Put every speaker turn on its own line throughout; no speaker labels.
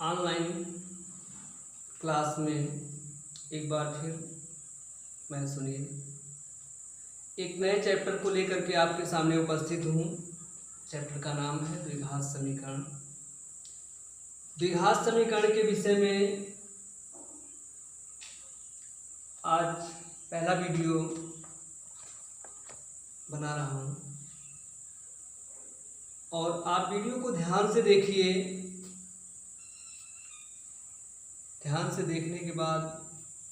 Online class में एक बार फिर मैं सुनिए एक नए चैप्टर को लेकर के आपके सामने उपस्थित हूँ। चैप्टर का नाम है द्विघात समीकरण। द्विघात समीकरण के विषय में आज पहला वीडियो बना रहा हूँ और आप वीडियो को ध्यान से देखिए। ध्यान से देखने के बाद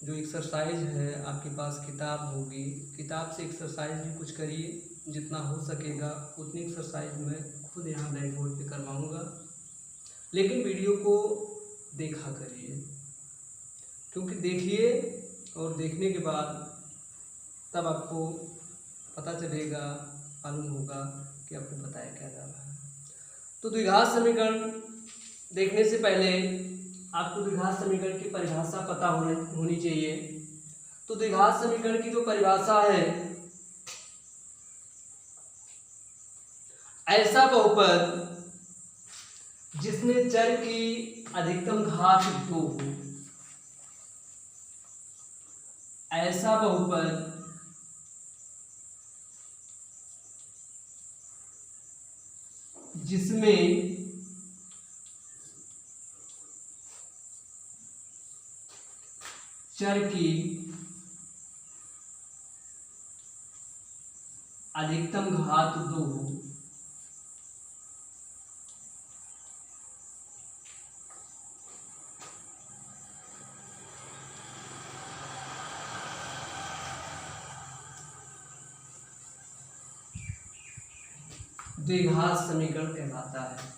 जो एक्सरसाइज है, आपके पास किताब होगी, किताब से एक्सरसाइज भी कुछ करिए, जितना हो सकेगा उतनी एक्सरसाइज मैं खुद यहाँ ब्लैक बोर्ड पे करवाऊँगा, लेकिन वीडियो को देखा करिए, क्योंकि देखिए और देखने के बाद तब आपको पता चलेगा, मालूम होगा कि आपको बताया क्या जा रहा है। तो द्विघात समीकरण देखने से पहले आपको द्विघात समीकरण की परिभाषा पता होनी चाहिए। तो द्विघात समीकरण की जो परिभाषा है, ऐसा बहुपद जिसमें चर की अधिकतम घात 2 हो, ऐसा बहुपद जिसमें चर की अधिकतम घात 2 हो, द्विघात समीकरण कहलाता है।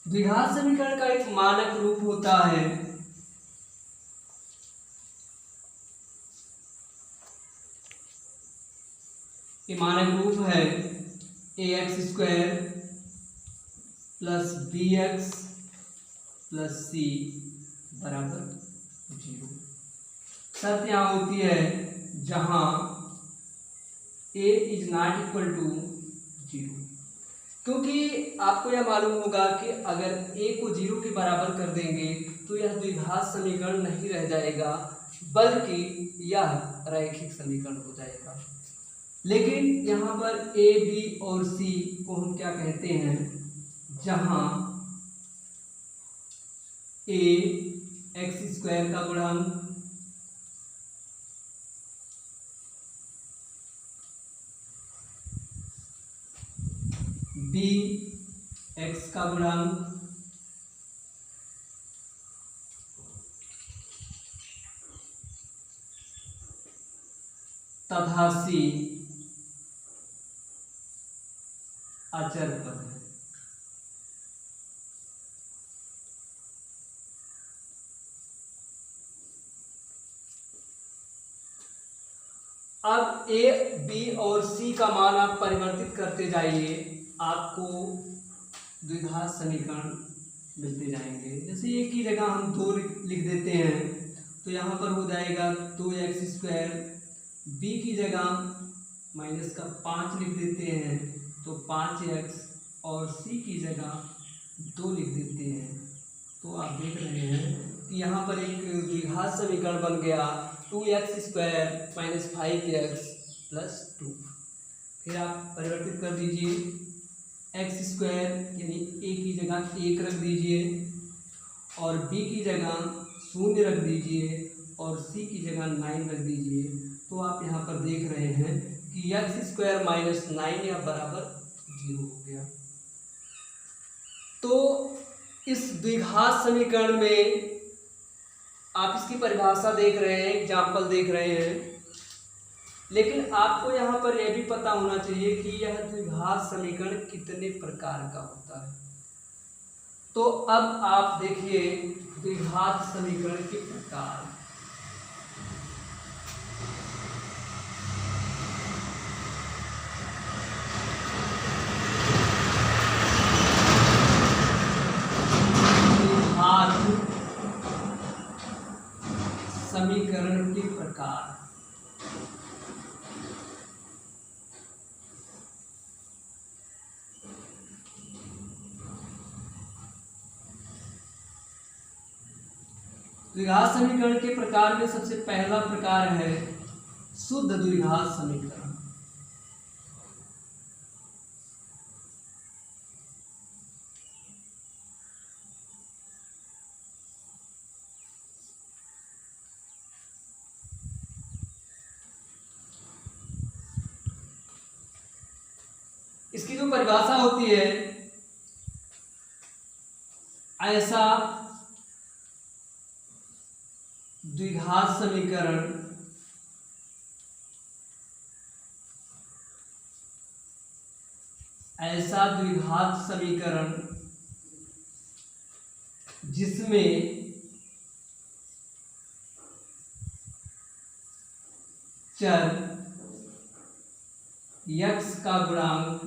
द्विघात समीकरण का एक मानक रूप होता है ये मानक रूप है ax² plus bx plus c बराबर 0। शर्त यहाँ होती है जहां a is not equal to 0, क्योंकि आपको यह मालूम होगा कि अगर a को 0 के बराबर कर देंगे तो यह द्विघात समीकरण नहीं रह जाएगा, बल्कि यह रैखिक समीकरण हो जाएगा। लेकिन यहाँ पर a, b और c को हम क्या कहते हैं, जहाँ a x² का गुणांक, b x का गुणांक, तथा c अचर पद है। अब a, b और c का मान आप परिवर्तित करते जाइए, आपको द्विघात समीकरण मिलते जाएंगे। जैसे a की जगह हम 2 लिख देते हैं तो यहाँ पर हो जाएगा 2x², b की जगह माइनस का 5 लिख देते हैं तो 5x, और c की जगह 2 लिख देते हैं। तो आप देख रहे हैं कि यहाँ पर एक द्विघात समीकरण बन गया 2x² माइनस 5x प्लस 2। फिर आप परिवर्तित कर दीजिए, x² यानी a की जगह 1 रख दीजिए और b की जगह 0 रख दीजिए और c की जगह 9 रख दीजिए। तो आप यहाँ पर देख रहे हैं कि x² माइनस 9 या बराबर 0 हो गया। तो इस द्विघात समीकरण में आप इसकी परिभाषा देख रहे हैं, एग्जाम्पल देख रहे हैं, लेकिन आपको यहाँ पर यह भी पता होना चाहिए कि यह द्विघात समीकरण कितने प्रकार का होता है। तो अब आप देखिए द्विघात समीकरण के प्रकार। द्विघात समीकरण के प्रकार में सबसे पहला प्रकार है शुद्ध द्विघात समीकरण। इसकी जो परिभाषा होती है, ऐसा द्विघात समीकरण जिसमें चर x का गुणांक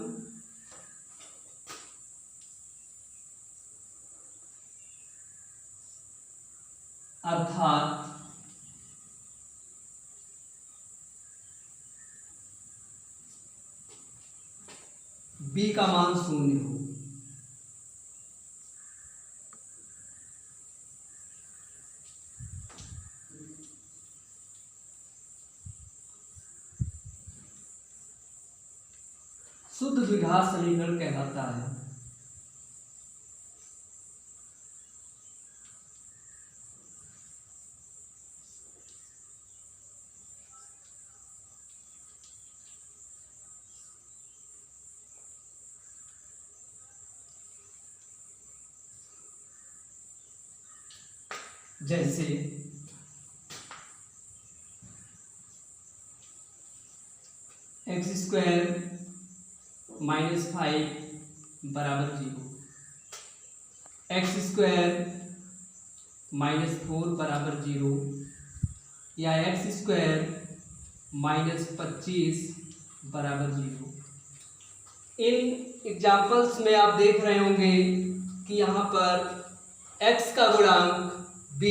अर्थात b का मान 0 हो। शुद्ध द्विघात समीकरण कहलाता है। जैसे x² - 5 बराबर 0, x² - 4 बराबर 0 या x² - 25 बराबर 0। इन एग्जाम्पल्स में आप देख रहे होंगे कि यहाँ पर x का गुणांक b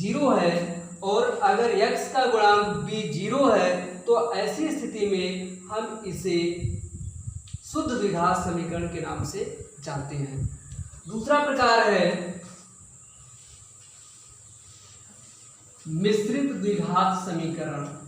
0 है, और अगर x का गुणांक b 0 है तो ऐसी स्थिति में हम इसे शुद्ध द्विघात समीकरण के नाम से जानते हैं। दूसरा प्रकार है मिश्रित द्विघात समीकरण।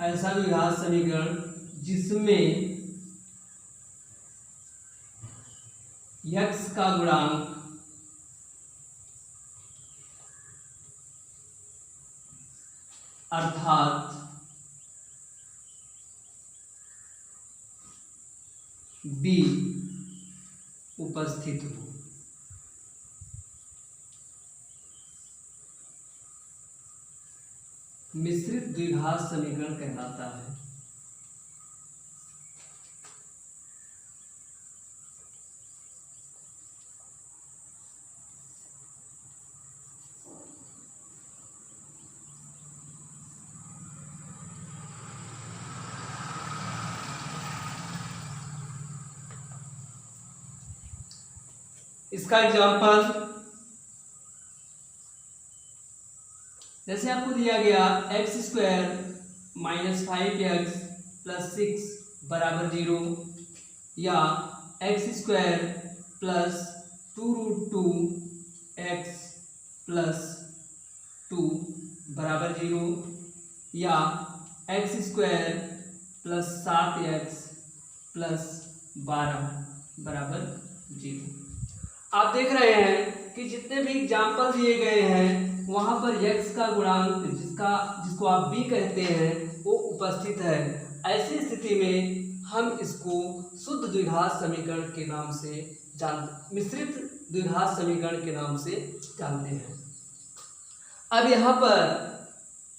ऐसा द्विघात समीकरण जिसमें x का गुणांक अर्थात b उपस्थित हो। मिश्रित द्विघात समीकरण कहलाता है। इसका एग्जाम्पल जैसे आपको दिया गया x² - 5x + 6 बराबर 0 या x² + 2√2x + 2 बराबर 0 या x² + 7x + 12 बराबर 0। आप देख रहे हैं कि जितने भी एग्जाम्पल दिए गए हैं वहाँ पर x का गुणांक जिसको आप b कहते हैं वो उपस्थित है। ऐसी स्थिति में हम इसको शुद्ध द्विघात समीकरण के नाम से मिश्रित द्विघात समीकरण के नाम से जानते हैं। अब यहाँ पर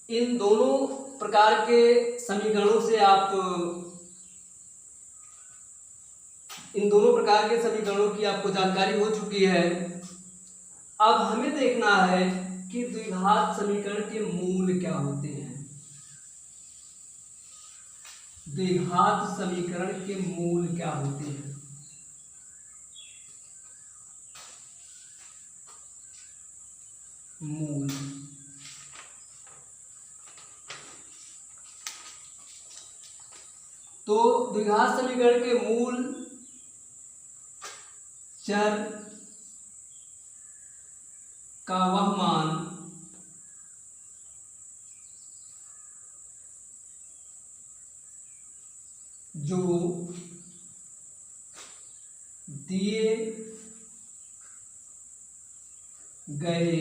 इन दोनों प्रकार के समीकरणों से आप इन दोनों प्रकार के समीकरणों की आपको जानकारी हो चुकी है। अब हमें देखना है कि द्विघात समीकरण के मूल क्या होते हैं। द्विघात समीकरण के मूल क्या होते हैं। मूल तो द्विघात समीकरण के मूल चर का वह मान जो दिए गए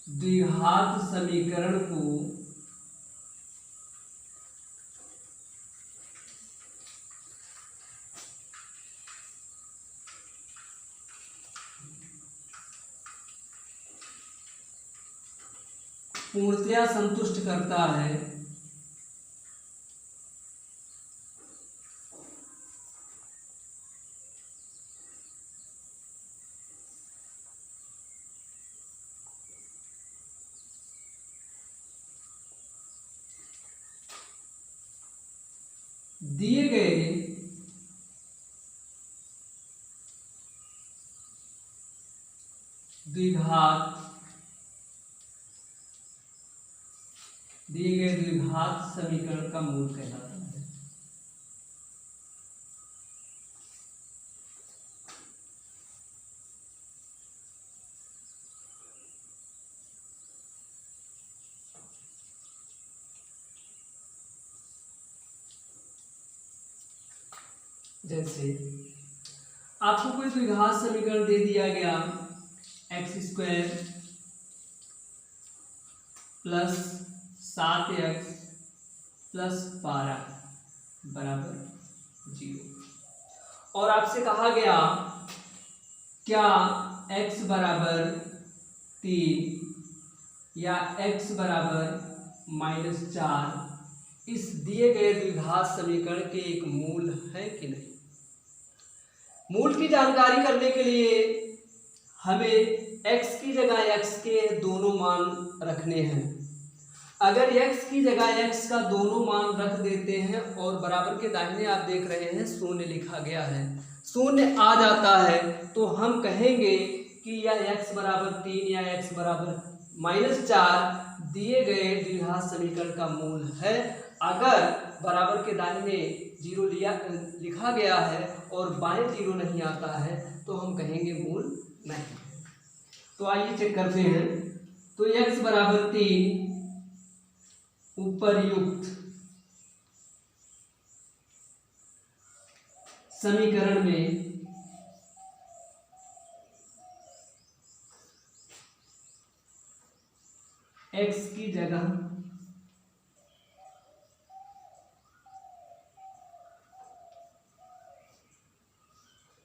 द्विघात समीकरण को पूर्णतया संतुष्ट करता है। दिए गए द्विघात समीकरण का मूल कहलाता है। जैसे आपको कोई द्विघात समीकरण दे दिया गया x² प्लस 7x प्लस 12 बराबर 0 और आपसे कहा गया क्या x बराबर 3 या x बराबर -4 इस दिए गए द्विघात समीकरण के एक मूल है कि नहीं। मूल की जानकारी करने के लिए हमें x की जगह x के दोनों मान रखने हैं। अगर x की जगह x का दोनों मान रख देते हैं और बराबर के दाहिने आप देख रहे हैं शून्य लिखा गया है, शून्य आ जाता है तो हम कहेंगे कि यह x बराबर 3 या x बराबर -4 दिए गए द्विघात समीकरण का मूल है। अगर बराबर के दाहिने 0 लिखा गया है और बाएं 0 नहीं आता है तो हम कहेंगे मूल नहीं है। तो आइए चेक करते हैं। तो x बराबर 3 उपर्युक्त समीकरण में x की जगह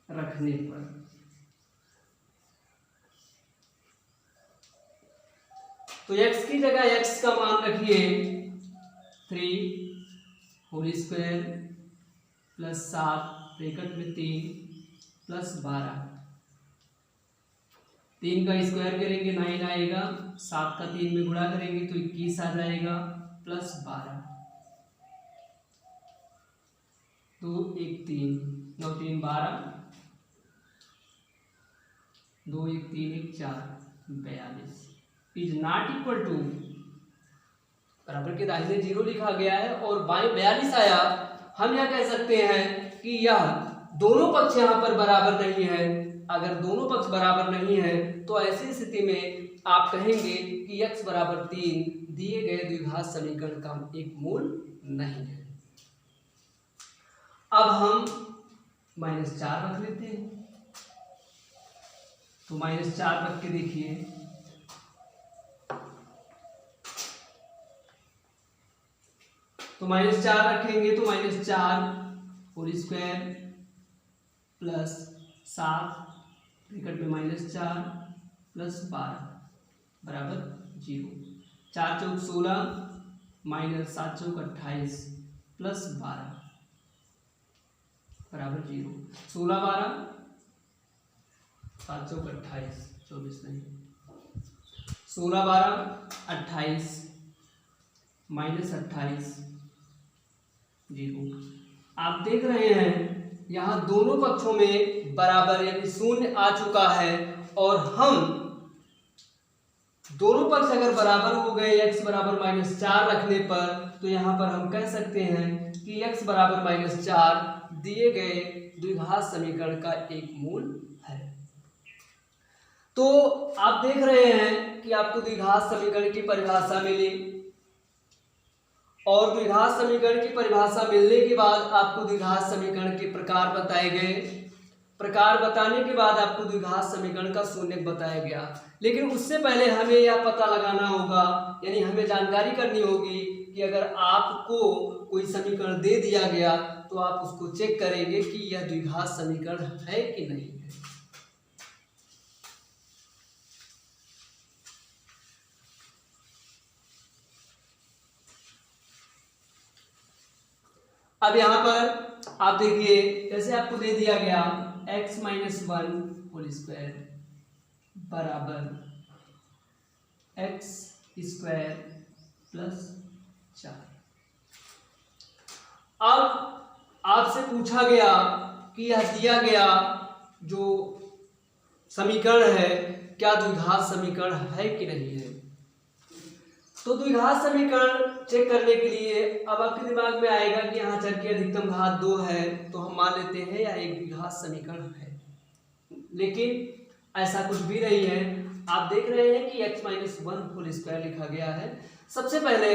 रखने पर तो x की जगह x का मान रखिए 3 होल स्क्वायर प्लस 7 ब्रैकेट में 3 प्लस 12, 3 का स्क्वायर करेंगे 9 आएगा, 7 का 3 में गुणा करेंगे तो 21 आ जाएगा plus 12, 2 1 3 9 3 12, 2 1 3 1 4 42 is not equal to बराबर के दाहिने 0 लिखा गया है और बाएं 42 आया। हम यह कह सकते हैं कि यह दोनों पक्ष यहाँ पर बराबर नहीं है। अगर दोनों पक्ष बराबर नहीं है तो ऐसी स्थिति में आप कहेंगे कि x बराबर 3 दिए गए द्विघात समीकरण का एक मूल नहीं है। अब हम -4 रख लेते हैं। तो -4 रख के देखिए तो -4 रखेंगे तो -4 होल स्क्वायर प्लस 7 ब्रैकेट में -4 प्लस 12 बराबर 0, 4 चौक 16 -7 चौक 28 प्लस 12 बराबर 0। 16 12 7 चौक 28, 24 नहीं, 16 12 28 माइनस 28 0। आप देख रहे हैं यहाँ दोनों पक्षों में बराबर यानी शून्य आ चुका है, और हम दोनों पक्ष अगर बराबर हो गए x बराबर -4 रखने पर, तो यहाँ पर हम कह सकते हैं कि x बराबर -4 दिए गए द्विघात समीकरण का एक मूल है। तो आप देख रहे हैं कि आपको द्विघात समीकरण की परिभाषा मिली, और द्विघात समीकरण की परिभाषा मिलने के बाद आपको द्विघात समीकरण के प्रकार बताए गए। प्रकार बताने के बाद आपको द्विघात समीकरण का शून्य बताया गया। लेकिन उससे पहले हमें यह पता लगाना होगा, यानी हमें जानकारी करनी होगी कि अगर आपको कोई समीकरण दे दिया गया तो आप उसको चेक करेंगे कि यह द्विघात समीकरण है कि नहीं है। अब यहाँ पर आप देखिए, जैसे आपको दे दिया गया x - 1 होल स्क्वायर बराबर x स्क्वायर प्लस 4। अब आपसे पूछा गया कि यह दिया गया जो समीकरण है क्या द्विघात समीकरण है कि नहीं है। तो द्विघात समीकरण चेक करने के लिए अब आपके दिमाग में आएगा कि यहाँ चर की अधिकतम घात 2 है, तो हम मान लेते हैं यह एक द्विघात समीकरण है। लेकिन ऐसा कुछ भी नहीं है। आप देख रहे हैं कि x - 1 होल स्क्वायर लिखा गया है। सबसे पहले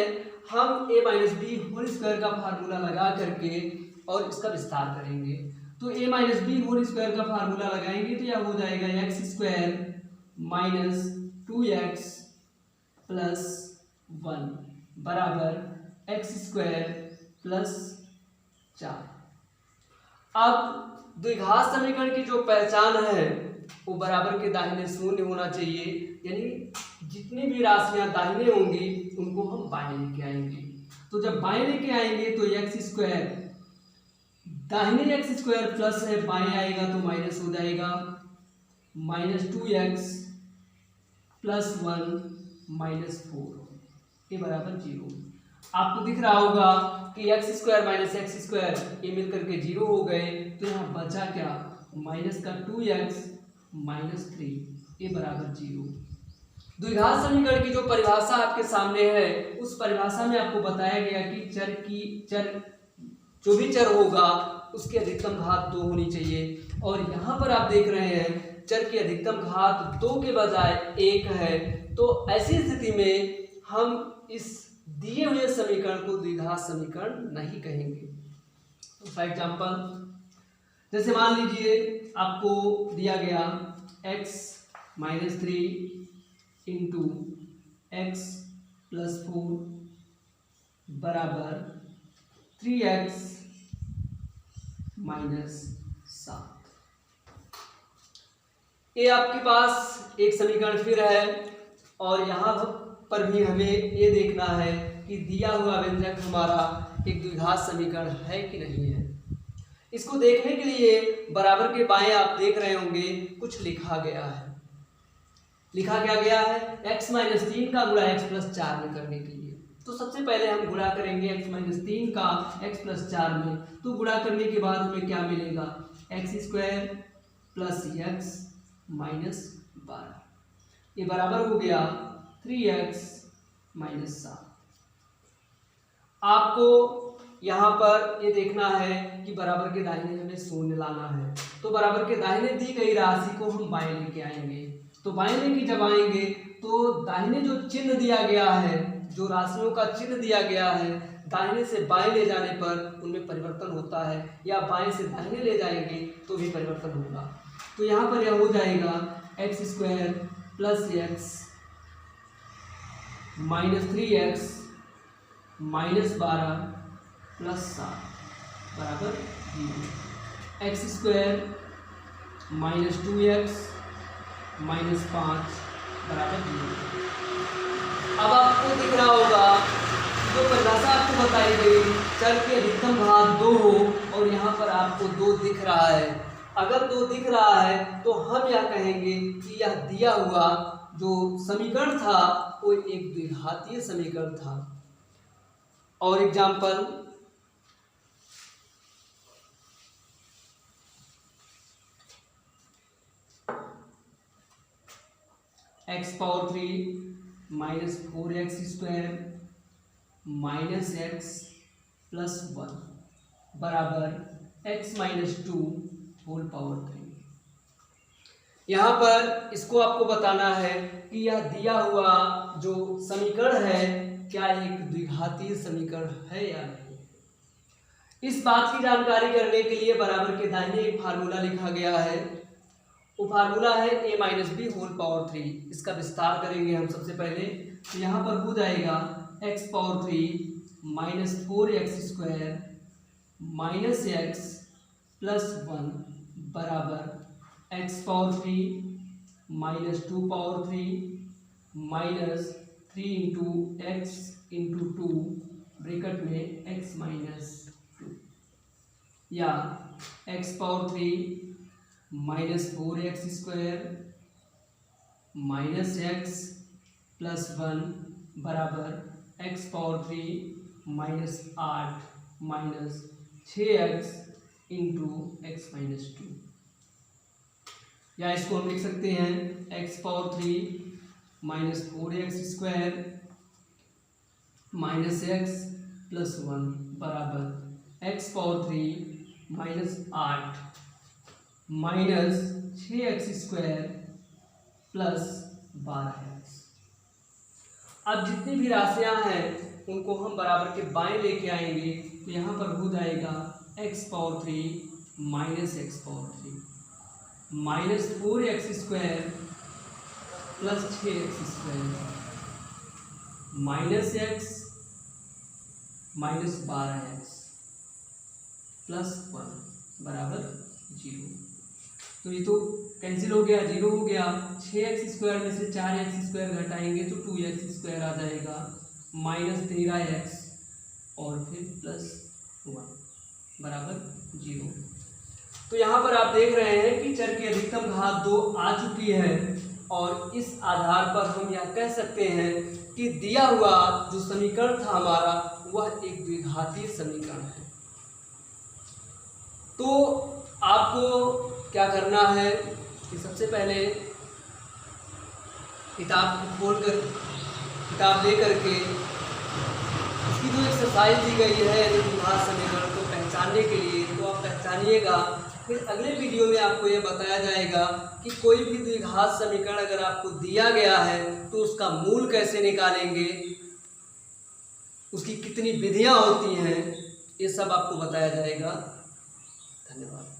हम a - b होल स्क्वायर का फार्मूला लगा करके और इसका विस्तार करेंगे। तो a - b होल स्क्वायर का फार्मूला लगाएंगे तो यह हो जाएगा x square minus 2x plus 1 बराबर x स्क्वायर प्लस 4। अब द्विघात समीकरण की जो पहचान है वो बराबर के दाहिने शून्य होना चाहिए, यानी जितनी भी राशियां दाहिने होंगी उनको हम बाएं लेके आएंगे। तो जब बाएं लेके आएंगे तो x स्क्वायर, दाहिने x स्क्वायर प्लस है, बाएं आएगा तो माइनस हो जाएगा, माइनस 2x प्लस 1 माइनस 4 ये बराबर 0। आपको दिख रहा होगा कि x square minus x square ये मिलकर के 0 हो गए, तो यहाँ बचा क्या, माइनस का 2x माइनस 3 ये बराबर 0। द्विघात समीकरण की जो परिभाषा आपके सामने है उस परिभाषा में आपको बताया गया कि जो भी चर होगा उसकी अधिकतम घात 2 होनी चाहिए, और यहाँ पर आप देख रहे हैं चर की अधिकतम घात 2 के बजाय 1 है। तो ऐसी स्थिति में हम इस दिए हुए समीकरण को द्विघात समीकरण नहीं कहेंगे। तो फॉर एग्जाम्पल, जैसे मान लीजिए आपको दिया गया x - 3 इंटू x प्लस 4 बराबर 3x माइनस 7। ये आपके पास एक समीकरण फिर है, और यहाँ पर भी हमें ये देखना है कि दिया हुआ व्यंजक हमारा एक द्विघात समीकरण है कि नहीं है। इसको देखने के लिए बराबर के बाएं आप देख रहे होंगे कुछ लिखा गया है। लिखा क्या गया है, x - 3 का गुणा x प्लस 4 में करने के लिए। तो सबसे पहले हम गुणा करेंगे x - 3 का x प्लस 4 में। तो गुणा करने के बाद हमें क्या मिलेगा, x square plus x minus 12 ये बराबर हो गया 3x माइनस 7। आपको यहाँ पर ये देखना है कि बराबर के दाहिने हमें शून्य लाना है। तो बराबर के दाहिने दी गई राशि को हम बाएं लेके आएंगे। तो बाएं लेके जब आएंगे तो दाहिने जो चिन्ह दिया गया है, जो राशियों का चिन्ह दिया गया है, दाहिने से बाएं ले जाने पर उनमें परिवर्तन होता है, या बाएं से दाहिने ले जाएंगे तो भी परिवर्तन होगा। तो यहाँ पर यह हो जाएगा x square plus x minus 3x minus 12 plus 7 बराबर 0। x square minus 2x minus 5 बराबर 0। अब आपको दिख रहा होगा जो परिभाषा आपको बताई गई, चर की अधिकतम घात 2 हो और यहाँ पर आपको 2 दिख रहा है। अगर 2 दिख रहा है तो हम यह कहेंगे कि यह दिया हुआ जो समीकरण था वो एक द्विघातीय समीकरण था। और example, x power 3 minus 4x square minus x plus 1 बराबर x माइनस 2 होल पावर 3। यहाँ पर इसको आपको बताना है कि यह दिया हुआ जो समीकरण है क्या एक द्विघातीय समीकरण है या नहीं। इस बात की जानकारी करने के लिए बराबर के दाहिने एक फार्मूला लिखा गया है। वो फार्मूला है a minus b whole power 3। इसका विस्तार करेंगे हम सबसे पहले। तो यहाँ पर हो जाएगा x power 3 minus 4x square minus x plus 1 बराबर x power 3 minus 2 power 3 minus 3 into x into 2 bracket में x माइनस 2 या x power 3 minus 4x square minus x plus 1 बराबर x power 3 minus 8 minus 6x into x minus 2, या इसको हम लिख सकते हैं x power 3 minus 4x square minus x plus 1 बराबर x power 3 minus 8 minus 6x square plus 12x। अब जितनी भी राशियां हैं उनको हम बराबर के बाएं लेके आएंगे। तो यहाँ पर हो जाएगा x power 3 minus x power 3 minus 4x square plus 6x square minus x minus 12x plus 1 बराबर 0। तो ये तो कैंसिल हो गया, 0 हो गया। 6x स्क्वायर में से 4x स्क्वायर घटाएंगे तो 2x स्क्वायर आ जाएगा माइनस 13x और फिर प्लस 1 बराबर 0। तो यहाँ पर आप देख रहे हैं कि चर की अधिकतम घात 2 आ चुकी है और इस आधार पर हम यह कह सकते हैं कि दिया हुआ जो समीकरण था हमारा वह एक द्विघातीय समीकरण है। तो आपको क्या करना है कि सबसे पहले किताब खोलकर किताब ले करके इसकी जो एक्सरसाइज दी गई है द्विघात समीकरण को पहचानने के लिए, तो आप पहचानिएगा। फिर अगले वीडियो में आपको ये बताया जाएगा कि कोई भी द्विघात समीकरण अगर आपको दिया गया है तो उसका मूल कैसे निकालेंगे, उसकी कितनी विधियां होती हैं, ये सब आपको बताया जाएगा। धन्यवाद।